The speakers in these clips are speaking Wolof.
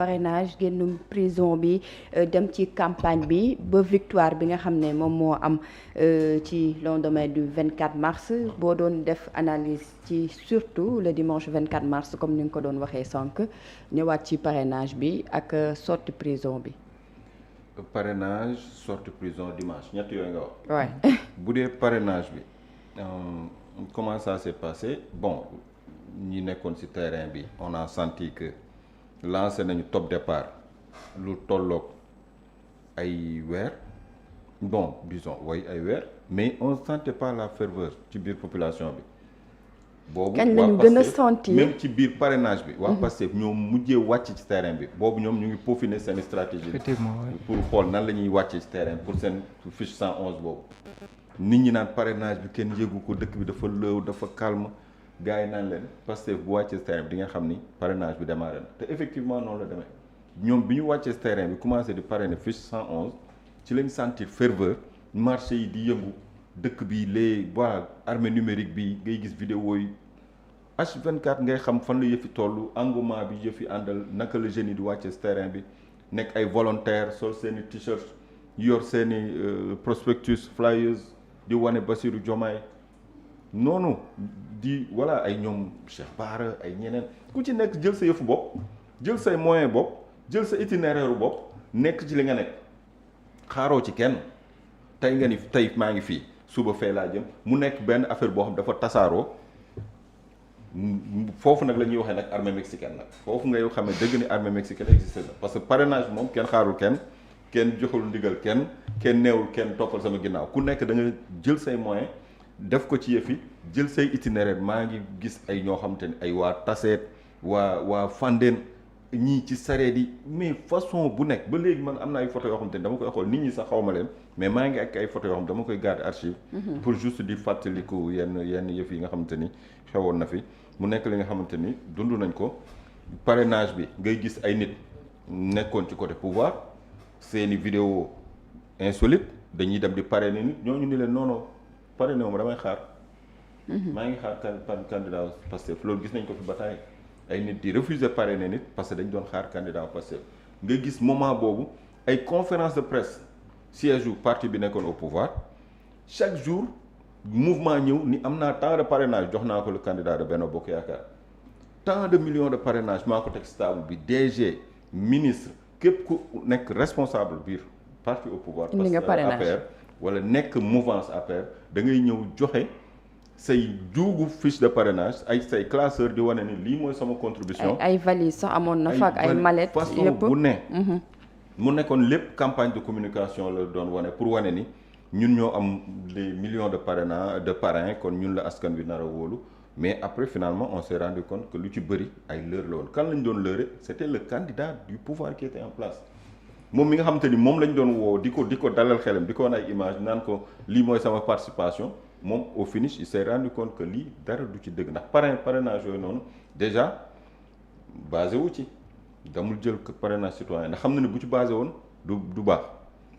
parrainage génn prison bi dem ci campagne bi ba victoire bi nga xam ne moom moo am ci lendemain du 24 mars boo doon def analyse ci surtout le dimanche 24 mars comme ni nga ko doon waxee sànq ñëwaat ci parrainage bi ak sortie prison bi. Parrainage sortie prison dimanche ñett yooyu nga wax. waay bu dee parrainage bi comment ça s'est passé bon ñi nekkoon ci terrain bi on a senti que. lancé nañu top départ lu tolloog ay weer bon disons way ay weer mais on sentait pas la ferveur ci biir population bi. boobu kañ lañu gën a sentir même ci biir parrainage bi. waa Pastef ñoom mujjee wàcc ci terrain bi boobu ñoom ñu ngi peaufiner seen stratégie. effectivement pour xool nan la ñuy wàcc ci terrain pour seen fiche 111 boobu. nit ñi naan parrainage bi kenn yëgu ko dëkk bi dafa lëw dafa calme. gars yi naan leen Pastef bu wàccee terrain bi di nga xam ni parrainage bi démarré na te effectivement noonu la demee ñoom bi ñu wàccee terrain bi commencé di parrainer fiche 111 ci lañ sentir ferveur marché yi di yëngu dëkk bi les waa armée numérique bi ngay gis vidéo yi H24 ngay xam fan la yëfi toll engouement bi yëfi àndal naka la jeunes yi di wàccee terrain bi nekk ay volontaires sol seeni t-shirt yor seeni prospectus flyers di wane Bassirou Diomaye noonu di voilà ay ñoom Cheikh Bara ay ñeneen ku ci nekk jël sa yëfu bopp jël say moyen bopp jël sa itinéraire bopp nekk ci li nga nekk xaaroo ci kenn tey nga ni tey maa ngi fii suba fee laa jëm mu nekk benn affaire boo xam dafa tasaaroo foofu nag la ñuy waxee nag armée mexicaine nag foofu ngay xamee dëgg ni armée mexicaine existe na parce que parrainage moom kenn xaarul kenn joxul ndigal kenn neewul kenn toppal sama ginnaaw ku nekk da nga jël say moyen def ko ci yëfi jël say itinéraire maa ngi gis ay ñoo xam te ne ay waa Taseet waa Fandène ñii ci sareet yi mais façon bu nekk ba léegi man am na ay photo yoo xam te ne dama koy xool nit ñi sax xaw ma leen mais maa ngi ak ay photo yoo xam dama koy garder archive pour juste di fàttaliku yenn yëf yi nga xamante ni xewoon na fi mu nekk li nga xamante ni dund nañ ko parrainage bi ngay gis ay nit nekkoon ci côté pouvoir seeni vidéo insolite dañuy dem di parrainer nit ñooñu ni leen non parrainé wu ma damay xaar. maa ngi xaar candidat Pastef loolu gis nañ ko fi bataille ay nit di refuser parrainer nit parce que dañ doon xaar candidat Pastef nga gis moment boobu ay conférence de presse siège u parti bi nekkoon au pouvoir chaque jour mouvement ñëw ni am naa tant de parrainage jox naa ko le candidat de Benno Bokk Yaakaar tant de millions de parrainage maa ko teg stable bi DG ministre képp ku nekk responsable biir parti au pouvoir. indi nga parrainage parce que APR wala nekk mouvance APR da ngay ñëw joxe say juugu fiche de parrainage ay say classeur di wane ni lii mooy sama contribution. ay valise sax amoon na fa ak ay mallette façon yëpp bu ne. mu nekkoon lépp campagne de communication la doon wane pour wane ni ñun ñoo am des millions de parrains kon ñun la askan wi nar a wóolu mais après finalement on s'est rendu compte que lu ci bëri ay leurre la woon kan lañ doon leurre c'était le candidat du pouvoir qui était en place. moom mi nga xamante ni moom lañ doon woo di ko dalal xelam di ko wan ay image naan ko lii mooy sama participation moom au finish il s'est rendu compte que lii dara du ci dëgg ndax parrainage yooyu noonu déjà basé wu ci damul jël parrainage citoyen ndax xam na ne bu ci basé woon du baax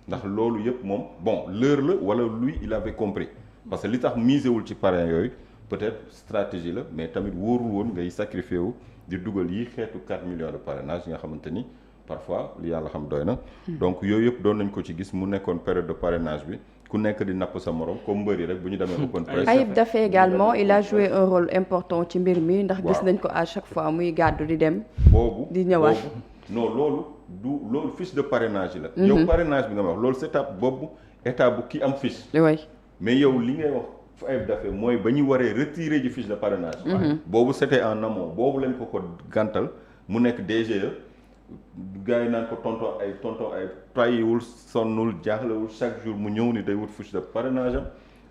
ndax loolu yëpp moom bon l'heure la wala lui il avait compris parce que li tax misé wul ci parrain yooyu peut-être stratégie la mais tamit wóorul woon ngay sacrifié wu di dugal yi xeetu 4 millions de parrainage yi nga xamante ni parfois li yàlla xam doy na. donc yooyu yëpp doon nañ ko ci gis mu nekkoon période de parrainage bi ku nekk di napp sa morom comme mbëri rek bu ñu demee open press. Ayib Daffé également il a joué un rôle important ci mbir mi ndax gis nañ ko à chaque fois muy gàddu di dem. di ñëwaat non loolu fiche de parrainage la. yow parrainage bi nga wax loolu c'est boobu état bu ki am fiche. oui mais yow li ngay wax Ayib Daffé mooy ba ñu waree retirer ji fiche de parrainage. boobu c'était en amont boobu lañ ko gàntal mu nekk DGE. gars yi naan ko tonton ay tayiwul sonnul jaaxlewul chaque jour mu ñëw ni day wut fiche de parrainage am.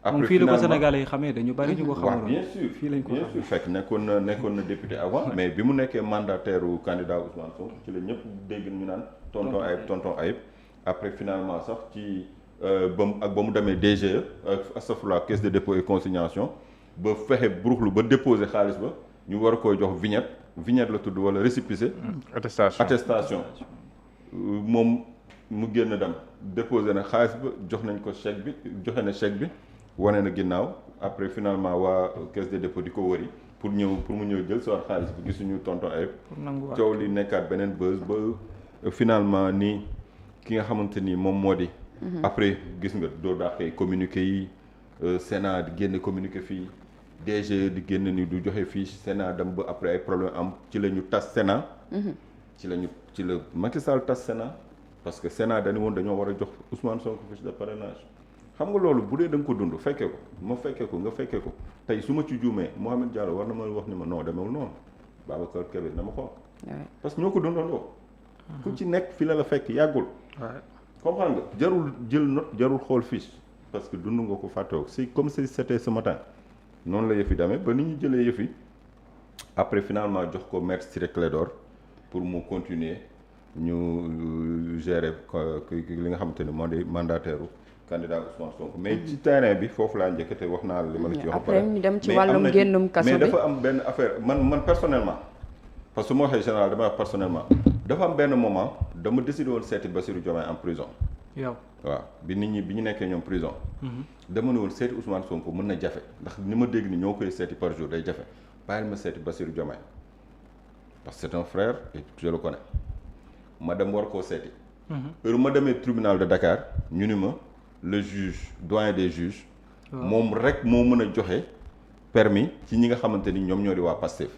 après fii la ko Sénégalais yi xamee dañu bari ñu ko xamul. bien sûr fii lañ ko bien sûr fekk nekkoon na député avant. mais bi mu nekkee mandataire u candidat Ousmane Sonko ci la ñëpp dégg ñu naan tonton Ayib après finalement sax ci ba mu demee DGE astafurlah caisse de dépôt et consignation ba fexe buruxlu ba déposer xaalis ba ñu war a koy jox vignette la tudd wala récépissé. attestation moom mu génn dem déposé na xaalis ba jox nañ ko joxe na chèque bi wane na ginnaaw après finalement waa caisse de dépôt di ko wëri pour mu ñëw jël si waat xaalis bi gisuñu tonton Ayib. pour nanguwaat coow li nekkaat beneen buzz ba finalement nii ki nga xamante ni moom moo di. après gis nga doo daaxee communiqué yi Sénat di génne communiqué fii DG di génn ni du joxe fiche Sénat dem ba après ay problème am ci la ñu tas Sénat. ci la Macky Sall tas Sénat parce que Sénat dañu woon dañoo war a jox Ousmane Sonko fiche de parrainage. xam nga loolu bu dee da nga ko dund fekkee ko ma fekkee ko nga fekkee ko tey su ma ci juumee Mohamed Diallo war na ma wax ni ma non demewul noonu Babacar Kébé na ma xool. parce que ñoo ko dundandoo. ku ci nekk fi la fekk yàggul. comprendre nga jarul jël note jarul xool fiche parce que dund nga ko fàttewu c'est comme si c'était ce matin noonu la yëf yi demee ba ni ñu jëlee yëf yi après finalement jox ko maître Ciré Clédor pour mu continuer ñu gérer li nga xamante ni moo di mandataire candidat Ousmane Sonko mais ci terrain bi foofu laa njëkk te wax naa la li ma la ci wax. après ñu dem ci wàllum génnum kaso bi mais dafa am benn affaire man personnellement parce que su ma waxee général dama wax personnellement dafa am benn moment dama décidé woon seeti Bassirou Diomaye en prison. yow waaw bi ñu nekkee ñoom prison. dama ne woon seeti Ousmane Sonko mën na jafe ndax ni ma dégg ni ñoo koy seeti par jour day jafe bàyyil ma seeti Bassirou Diomaye parce que c'est un frère et je le connais ma dem war koo seeti. heure ma demee tribunal de Dakar ñu ni ma. le juge doyen des juges moom rek moo mën a joxe permis ci ñi nga xamante ni ñoom ñoo di waa Pastef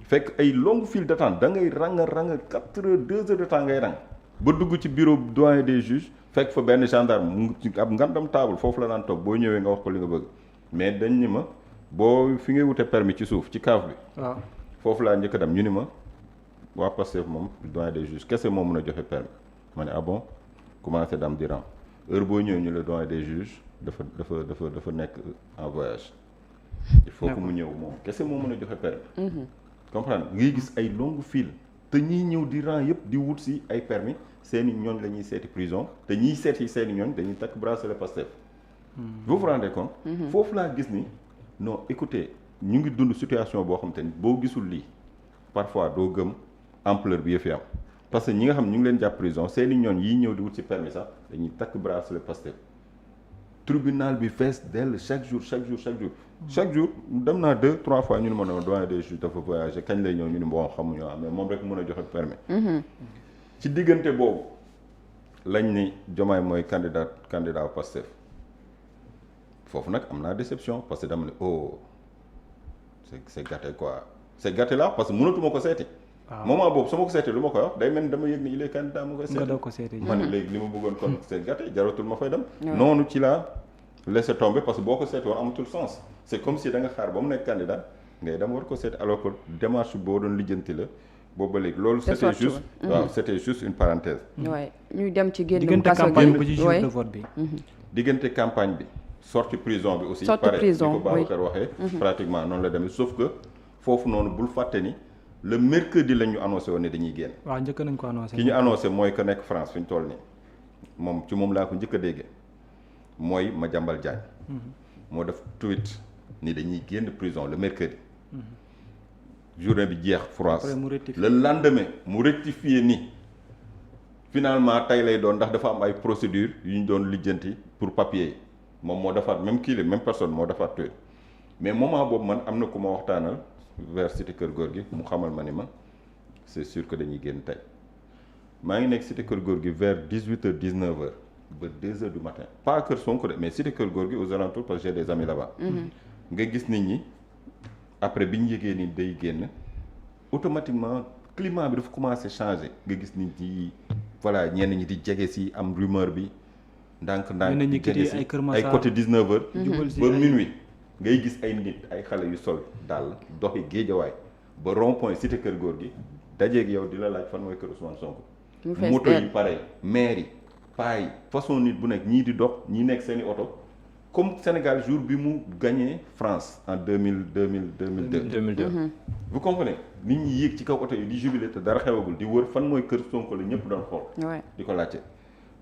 fekk ay longue file d'attente da ngay rang 4 heures 2 heures de temps ngay rang ba dugg ci bureau doyen des juges fekk fa benn gendarme mu ci ab ngandam table foofu la daan toog boo ñëwee nga wax ko li nga bëgg mais dañ ni ma boo fi ngay wute permis ci suuf ci kaaf bi waaw foofu laa njëkk a dem ñu ni ma waa Pastef moom doyen des juges kese moo mën a joxe permis ma ne ah bon commencé dam di rang heure boo ñëwee ñu le doyen des juges dafa nekk en voyage il faut que mu ñëw moom kese moo mën a joxe permis comprendre ngay gis ay longue file te ñiy ñëw di rang yëpp di wut si ay permis seeni ñooñ la ñuy seeti prison te ñiy seeti seeni ñooñ dañuy takk bracelet Pastef vous vous rendez compte foofu laa gis ni non écoutez ñu ngi dund situation boo xam te ni boo gisul lii parfois doo gëm ampleur bi yëf yi am parce que ñi nga xam ñu ngi leen jàpp prison seeni ñooñ yi ñëw di wut ci permis sax dañuy takk bracelet Pastef tribunal bi fees dell chaque jour dem naa 2-3 fois ñu ne ma ne doyen des juges dafa voyagé kañ lay ñëw ñu ne bon xamuñu mais moom rek mën a joxe permis ci diggante boobu lañ ni Diomaye mooy candidat Pastef foofu nag am naa déception parce que dama ne oh c'est gâté quoi c'est gâté là parce que mënatuma ko seeti moment boobu su ma ko seetee lu ma koy wax day mel ni dama yëg ni il est candidat ma koy seeti ma ne léegi li ma bëggoon kon c'est gâté jaratul ma fay dem noonu ci laa laissé tomber parce que boo ko seeti woon amatul sens c'est comme si da nga xaar ba mu nekk candidat ngay dem war ko seeti alors que démarche boo doon lijjanti la boobu ba léegi loolu c'était juste waaw c'était juste une parenthèse waaye ñuy dem ci génn diggante campagne bi ci jour de vote bi diggante campagne bi sortie prison bi aussi pareil ni ko Babacar waxee pratiquement noonu la demee sauf que foofu noonu bul fàtte ni le mercredi la ñu annoncé woon ne dañuy génn. waaw njëkk nañ ko annoncé. ki ñu annoncé mooy que nekk France fi ñu toll nii moom laa ko njëkk a déggee mooy Madiambal Diagne. moo def tweet ni dañuy génn prison le mercredi. journée bi jeex France le lendemain mu rectifié ni finalement tey lay doon ndax dafa am ay procédures yu ñu doon lijjanti pour papier yi moom moo defaat même kii la même personne moo defaat tweet mais moment boobu man am na ku ma waxtaanal. vers cité kër góor gi mu xamal ma ni ma c'est sûr que dañuy génn tey maa ngi nekk cité kër góor gi vers 18h 19h ba 2h du matin pas kër Sonko de mais cité kër góor gi aux alentours parce que j'ai des amis là-bas. nga gis nit ñi après bi ñu yëgee ni day génn automatiquement climat bi dafa commencé changer nga gis nit ñi voilà ñenn ñi di jege si am rumeur bi ndànk-ndànk di jege si ay côté 19h. ba minuit. ngay gis ay nit ay xale yu sol daal doxi géejawaay ba rond-point cité kër góor gi dajeeg yow di la laaj fan mooy kër Ousmane Sonko. moto yi pare maire yi paa yi façon nit bu nekk ñii di dox ñii nekk seeni oto comme Sénégal jour bi mu gagné France en 2002. vous comprenez nit ñi yéeg ci kaw oto yi di jubilé te dara xewagul di wër fan mooy kër Sonko la ñëpp doon xool. di ko laajte.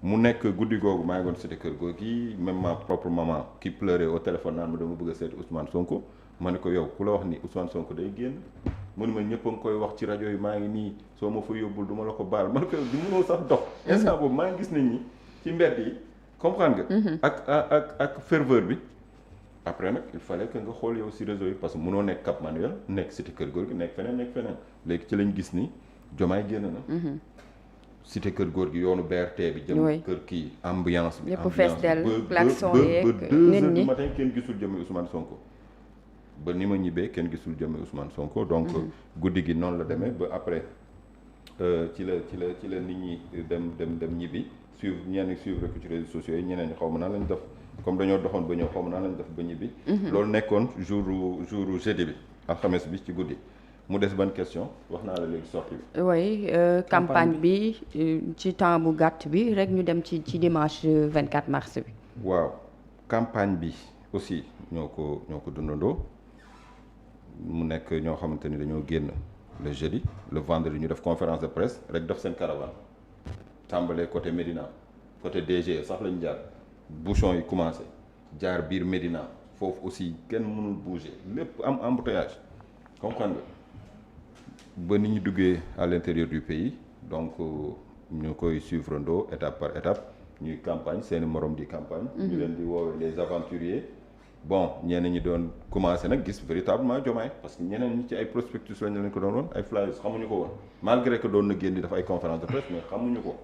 mu nekk guddi googu maa ngi woon cité kër googu gi même ma propre maman qui pleurait au téléphone naan ma dama bëgg a seeti Ousmane Sonko ma ne ko yow ku la wax ni Ousmane Sonko day génn mu ne ma ñëpp a ngi koy wax ci rajo yi maa ngi nii soo ma fa yóbbul du ma la ko baal ma ne ko di mënoo sax dox instant boobu maa ngi gis nit ñi ci mbedd yi comprendre nga ak ferveur bi après nag il fallait que nga xool yow si réseau yi parce que mënoo nekk Cap Manuel nekk cité Kër Gorgui nekk feneen léegi ci lañ gis ni Diomaye génn na. cité Kër Gorgui yoonu BRT bi. jëm kër kii ambiance bi. ñëpp fees del klaxon yeeg ba 2 heures du matin kenn gisul jëmmi Ousmane Sonko. ba ni ma ñibbee kenn gisul jëmmi Ousmane Sonko. donc guddi gi noonu la demee ba après ci la nit ñi dem ñibbi suivre ñenn suivre ko ci réseaux sociaux yi ñeneen ñi xaw ma nan lañ def. comme dañoo doxoon ba ñëw xaw ma nan lañ def ba ñibbi. loolu nekkoon jour jeudi bi alxames bi ci guddi mu des ban question wax naa la léegi sortie bi. oui campagne bi ci temps bu gàtt bi rek ñu dem ci dimanche 24 mars bi. waaw campagne bi aussi ñoo ko dundandoo mu nekk ñoo xamante ni dañoo génn le jeudi le vendredi ñu def conférence de presse rek def seen caravane tàmbalee côté Médina côté DG sax lañ jaar. bouchon yi commencé jaar biir Médina foofu aussi kenn mënul bouger lépp am embouteillage comprendre nga ba ni ñu duggee à l'intérieur du pays donc ñu koy suivre ndoo étape par étape ñuy campagne seeni morom di campagne ñu leen di woowee les aventuriers bon ñeneen ñi doon commencé nag gis véritablement Diomaye parce que ñeneen ñi ci ay prospectus lañ leen ko doon woon ay flyers xamuñu ko woon malgré que doon na génn di dafa ay conférence de presse mais xamuñu ko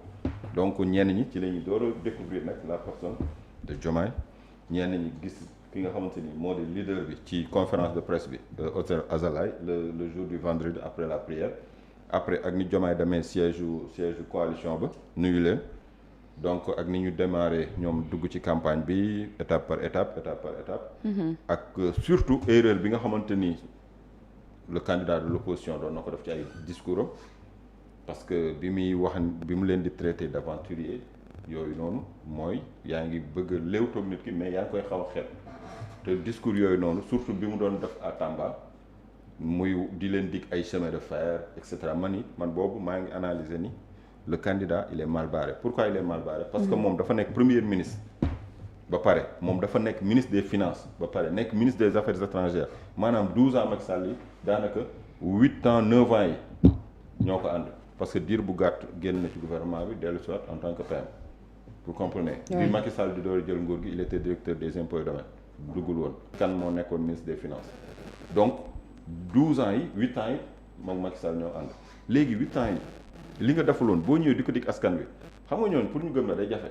donc ñenn ñi ci la ñu door a découvrir nag la personne de Diomaye ñenn ñi gis ki nga xamante ni moo di leader bi ci conférence de presse bi hôtel Azalaï le jour du vendredi après la prière après ak ni Diomaye demee siège coalition ba nuyu leen donc ak ni ñu démarré ñoom dugg ci campagne bi étape par étape. ak surtout erreur bi nga xamante ni le candidat de l'opposition doon na ko def ci ay discours am parce que bi mu leen di traité d'aventurier yooyu noonu mooy yaa ngi bëgg a léewtoog nit ki mais yaa ngi koy xaw a xeet te discours yooyu noonu surtout bi mu doon def à Tamba muy di leen dig ay chemin de fer et cetera man boobu maa ngi analyser ni le candidat il est mal barré. Pourquoi il est mal barré? Parce que moom dafa nekk premier ministre ba pare moom dafa nekk ministre des finances ba pare nekk ministre des affaires étrangères maanaam 12 ans Macky Sall yi daanaka 8 ans 9 ans yi ñoo ko ànd parce que diir bu gàtt génn na ci gouvernement bi dellu soit en tant que PM. Vous comprenez? Bi Macky Sall di door jël nguur gi il était directeur des impôts et domaines duggul woon. Kan moo nekkoon ministre des finances donc 12 ans yi 8 ans yi moom Macky Sall ñoo ànd léegi 8 ans yi. li nga defuloon boo ñëwee di ko dig askan wi xam nga ñooñu pour ñu gëm la day jafe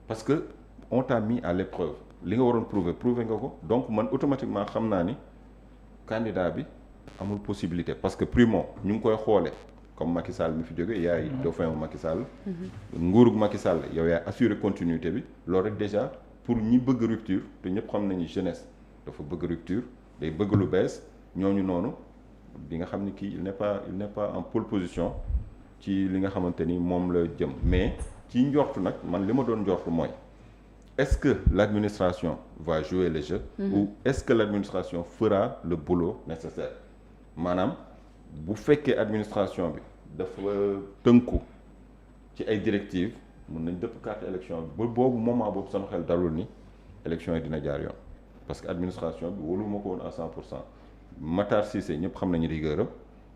parce que on t'a mis à l'épreuve li nga waroon prouver nga ko donc man automatiquement xam naa ni candidat bi amul possibilité parce que primo ñu ngi koy xoole comme Macky Sall mi fi jóge yaay dauphin wu Macky Sall nguurug Macky Sall yow yaay assurer continuité bi loolu rek déjà pour ñi bëgg rupture te ñëpp xam nañu jeunesse dafa bëgg rupture day bëgg lu bees ñooñu noonu di nga xam ni kii il n'est pas en pole position ci li nga xamante ni moom la jëm mais ci njortu nag man li ma doon njortu mooy est-ce que l'administration va jouer le jeu ou est-ce que l'administration fera le boulot nécessaire maanaam bu fekkee administration bi dafa tënku ci ay directives mën nañ dëpp carte élection bi ba boobu moment boobu sama xel dalul ni élection yi dina jaar yoon parce que administration bi wóolu ma ko woon à 100% Matar Cissé ñëpp xam nañu rigueur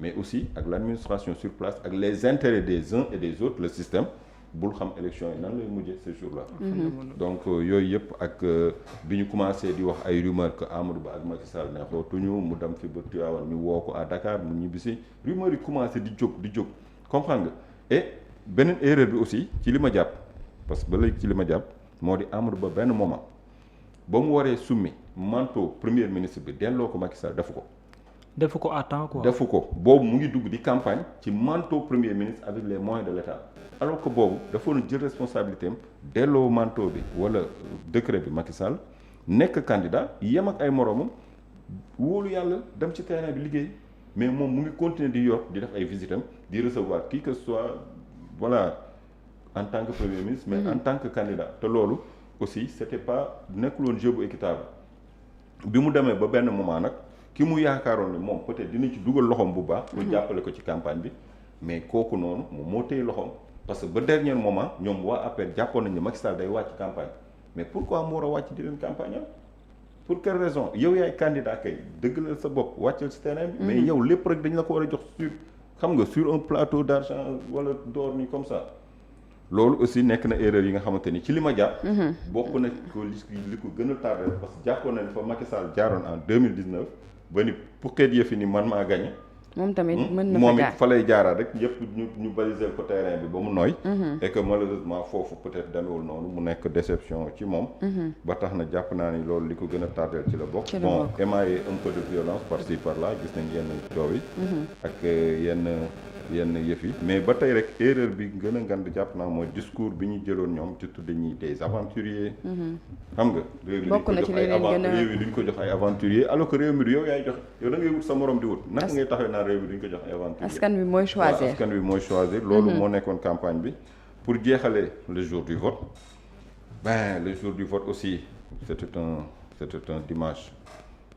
mais aussi ak l'administration sur place ak les intérêts des uns et des autres le système bul xam élection yi nan lay mujjee ce jour-là. Donc yooyu yëpp ak bi ñu commencé di wax ay rumeurs que Amadou Ba ak Macky Sall neexootuñu mu dem fi ba Tivaouane ñu woo ko à Dakar mu ñibbisi rumeurs yi commencé di jóg comprendre nga et beneen erreur bi aussi ci li ma jàpp parce que ba léegi ci li ma jàpp moo di Amadou Ba benn moment ba mu waree summi manteau premier ministre bi delloo ko Macky Sall defu ko à temps quoi. defu ko boobu mu ngi dugg di campagne ci manteau premier ministre avec les moyens de l'État alors que boobu dafa na jël responsabilité am delloo manteau bi wala décret bi Macky Sall nekk candidat yem ak ay moromam wóolu yàlla dem ci terrain bi liggéey mais moom mu ngi continuer di yor di def ay visitam di recevoir qui que ce soit voilà en tant que premier ministre mais en tant que candidat te loolu aussi c'était pas nekkul woon jeu bu équitable bi mu demee ba benn moment nag ki mu yaakaaroon ne moom peut-être dina ci dugal loxoom bu baax pour jàppale ko ci campagne bi mais kooku noonu moom moo téye loxoom parce que ba dernier moment ñoom waa APR jàppoon nañu ne Macky Sall day wàcc campagne mais pourquoi mu war a wàcc di leen campagne am pour quelle raison yow yaay candidat kay dëgg la sa bopp wàccal ci terrain bi mais yow lépp rek dañ la ko war a jox sur xam nga sur un plateau d'argent wala d'or ni comme ça loolu aussi nekk na erreur yi nga xamante ni ci li ma jàpp. bokk na ko li ko gën a tardé parce que jàppoon na ne fa Macky Sall jaaroon en 2019 ba ni puqeet yëfi ni man maa gagné. moom tamit mën na moom it fa lay jaaraat rek yëpp ñu baliser ko terrain bi ba mu nooy. et que malheureusement foofu peut-être demewul noonu mu nekk déception ci moom. ba tax na jàpp naa ni loolu li ko gën a tardeel ci la bokk. bon émaillé un peu de violence par-ci par-là gis nañ yenn coow yi. ak yenn yëf yi mais ba tey rek erreur bi gën a ngand jàpp naa mooy discours bi ñu jëloon ñoom ci tudde ñi des aventuriers. xam nga réew mi duñ ko jox ay aventuriers alors que réew mi du yow yaay joxe yow da ngay wut sa morom di wut naka ngay taxawee naan réew mi duñ ko jox ay aventuriers. askan wi mooy choisir loolu moo nekkoon campagne bi pour jeexale le jour du vote. Le jour du vote aussi c'était un dimanche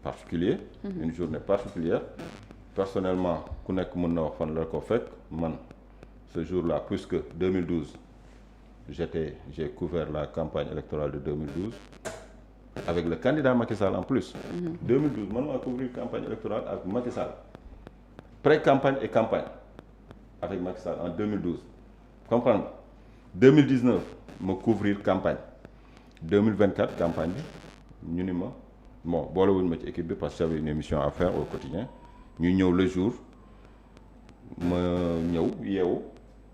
particulier. Une journée particulière. Personnellement ku nekk mën na wax fan la ko fekk man ce jour-là puisque 2012 j'ai couvert la campagne électorale de 2012 avec le candidat Macky Sall en plus. 2012 man maa couvrir campagne électorale avec Macky Sall pré-campagne et campagne avec Macky Sall en 2012 comprendre 2019 ma couvrir campagne 2024 campagne bi ñu ni ma bon boolewuñu ma ci équipe bi parce que j'avais une émission à faire au quotidien ñu ñëw le jour ma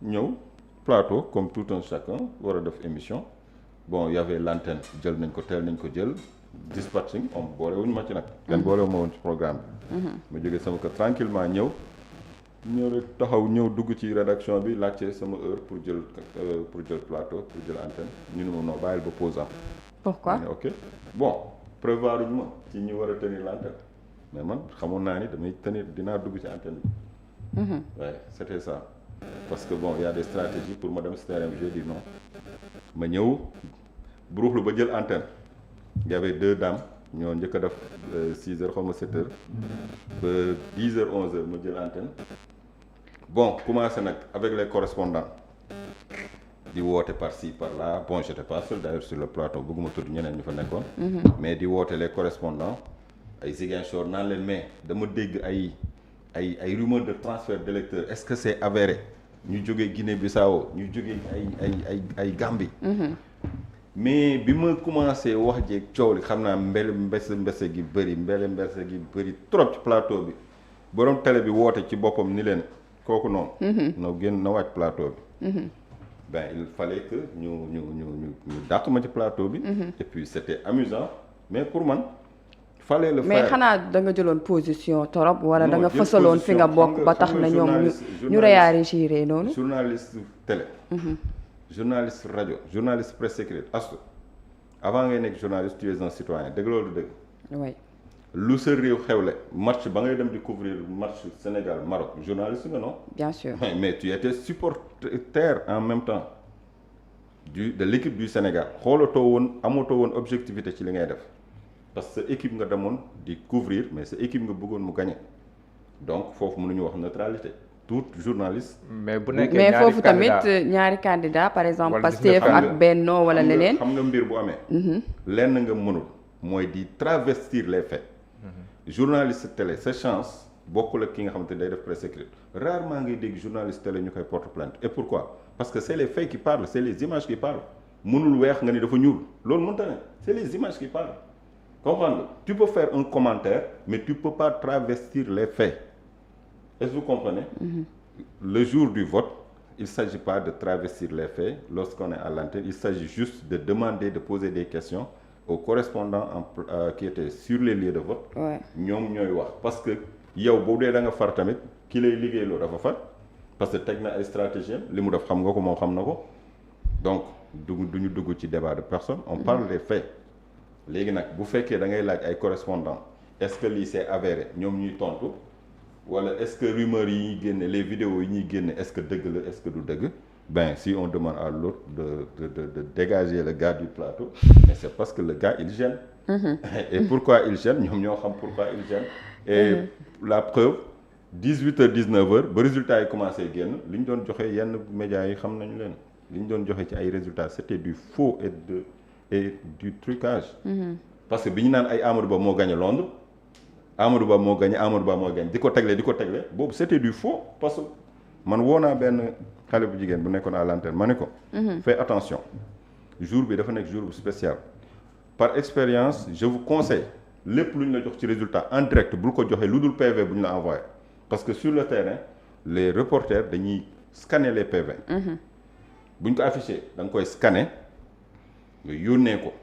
ñëw plateau comme tout un chacun war a def émission bon y avait l'antenne jël nañ ko teel nañ ko jël dispatching on boolewuñu ma ci nag kenn boolewu ma woon ci programme bi ma jógee sama kër tranquillement ñëw rek taxaw ñëw dugg ci rédaction bi laajte sama heure pour jël plateau pour jël antenne ñu ne ma non bàyyil ba pause am. Pourquoi? Ok bon prévoir uñu ma ci ñi war a tenir l'antenne mais man xamoon naa ni dinaa dugg ci antenne bi. Ouais, c'était ça parce que bon il y a des stratégies pour ma dem si terrain bi j'ai dit non ma ñëw buruxlu ba jël antenne il y avait 2 dames ñoo njëkk a def 6 heures xaw ma 7 heures ba 10 heures 11 heures ma jël antenne bon commencé nag avec les correspondants di woote par-ci par-là bon j'étais pas seul d'ailleurs sur le plateau bëgguma tudd ñeneen ñu fa nekkoon. mais di woote les correspondants ay Ziguinchor naan leen mais dama dégg ay rumeurs de transfert d'électeurs est-ce que c'est avéré ñu jógee Guinée-Bissau ñu jógee ay Gambie. mais bi ma commencé wax jeeg coow li xam naa mbese gi bëri trop ci plateau bi borom télé bi woote ci boppam ni leen kooku noonu. na génn na wàcc plateau bi. Il fallait que ñu dàq ma ci plateau bi. et puis c'était amusant mais pour man. fallait le faire mais xanaa da nga jëloon position torop wala da nga fësaloon fi nga bokk ba tax na ñoom ñu réagir noonu. journaliste télé. journaliste rajo journaliste presse écrite astu avant ngay nekk journaliste tu es un citoyen dëgg loolu dëgg. oui. lu sa réew xewle match ba ngay dem di couvrir match Sénégal Maroc journaliste nga non. bien sûr mais tu étais supporter en même temps de l'équipe du Sénégal amatoo woon objectivité ci li ngay def parce que sa équipe nga demoon di couvrir mais sa équipe nga bëggoon mu gagner donc foofu mënuñu wax neutralité. tout journaliste. mais bu nekkee mais foofu tamit ñaari candidat par exemple Pastef ak Benno wala leneen. xam nga mbir bu amee. lenn nga mënul mooy di travestir les faits. journaliste télé sa chance bokkul ak ki nga xamante ne day def presse écrite rarement ngay dégg journaliste télé ñu koy porte plainte et pourquoi parce que c'est les faits qui parlent c'est les images qui parlent mënul weex nga ni dafa ñuul loolu mënta ne c'est les images qui parlent comprendre nga tu peux faire un commentaire mais tu peux pas travestir les faits. Est-ce que vous comprenez? Le jour du vote, il ne s'agit pas de travestir les faits lorsqu'on est à l'antenne. Il s'agit juste de demander, de poser des questions aux correspondants qui étaient sur les lieux de vote. ñoom ñooy wax parce que yow boo dee da nga far tamit ki lay liggéeyloo dafa far parce que teg na ay stratégie li mu def xam nga ko moom xam na ko donc duñu dugg ci débat de personne. On parle des faits. léegi nag bu fekkee da ngay laaj ay correspondants est-ce que lii c'est avéré ñoom ñuy tontu. wala est-ce que rumeurs yi ñuy génne les vidéos yi ñuy génne est-ce que dëgg la est-ce que du dëgg si on demande à l'autre de dégager le gars du plateau mais c'est parce que le gars il gêne. Et pourquoi il gêne ñoom ñoo xam pourquoi il gêne. Et la preuve 18h 19h ba résultats yi commencé génn li ñu doon joxe yenn médias yi xam nañu leen li ñu doon joxe ci ay résultats c'était du faux et du trucage. parce que bi ñu naan ay Amadou Ba moo gagné Londres. Amadou Ba moo gagné di ko tegle boobu c'était du faux parce que man woo naa benn xale bu jigéen bu nekkoon à l'antenne ma ne ko. fais attention jour bi dafa nekk jour bu spécial. par expérience je vous conseille lépp lu ñu la jox ci résultat en direct bul ko joxe lu dul PV bu ñu la envoyé parce que sur le terrain les reporters dañuy scanner les PV. bu ñu ko affiché da nga koy scanner nga yónnee ko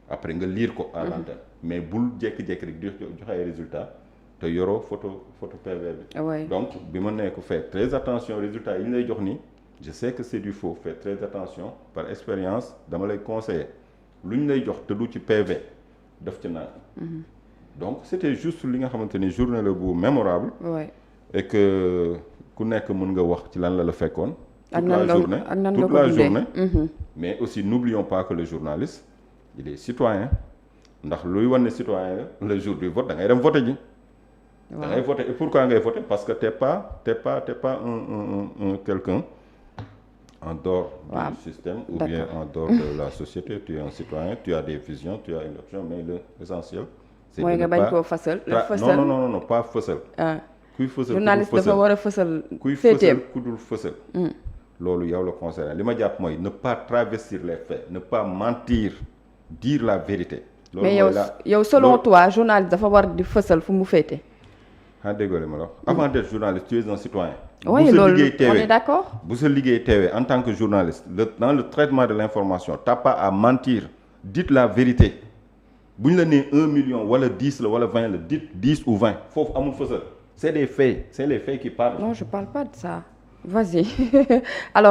après nga lire ko à l'antenne mais bul jékki-jékki rek di joxe ay résultats te yoroo photo PV bi. Ouais. donc bi ma nee ko faire très attention résultats yi ñu lay jox nii je sais que c'est du faux fais très attention par expérience dama lay conseiller lu ñu lay jox te du ci PV def ci naan. donc c'était juste li nga xamante ni journée la bu mémorable. Ouais. et que ku nekk mën nga wax ci lan la fekkoon. ak nan nga toute la journée. Mhm. mais aussi n'oublions pas que le journaliste il est citoyen ndax luy wane ne citoyen la le jour du vote da ngay dem voter ji. da ngay voter et pourquoi ngay voter parce que t'es pas un quelqu'un en dehors du système ou bien en dehors de la société tu es un citoyen tu as des visions tu as une option mais l'essentiel c'est mooy nga bañ koo fësal. non pas fësal. kuy fësal journaliste dafa war a fësal. kuy fësal ku dul fësal. loolu yow la concerné li ma jàpp mooy ne pas travestir les faits ne pas mentir dire la vérité. loolu mais yow selon toi journaliste dafa war di fësal fu mu féete. déggoo ma la avant d'être journaliste tu es un citoyen. oui loolu on est d'accord. bu sa liggéey teewee en tant que journaliste dans le traitement de l'information t'as pas à mentir dites la vérité bu ñu la nee 1 million wala 10 la wala 20 la dites 10 ou 20 foofu amul fësal c'est des faits c'est les faits qui parlent. non je parle pas de ça vas-y alors.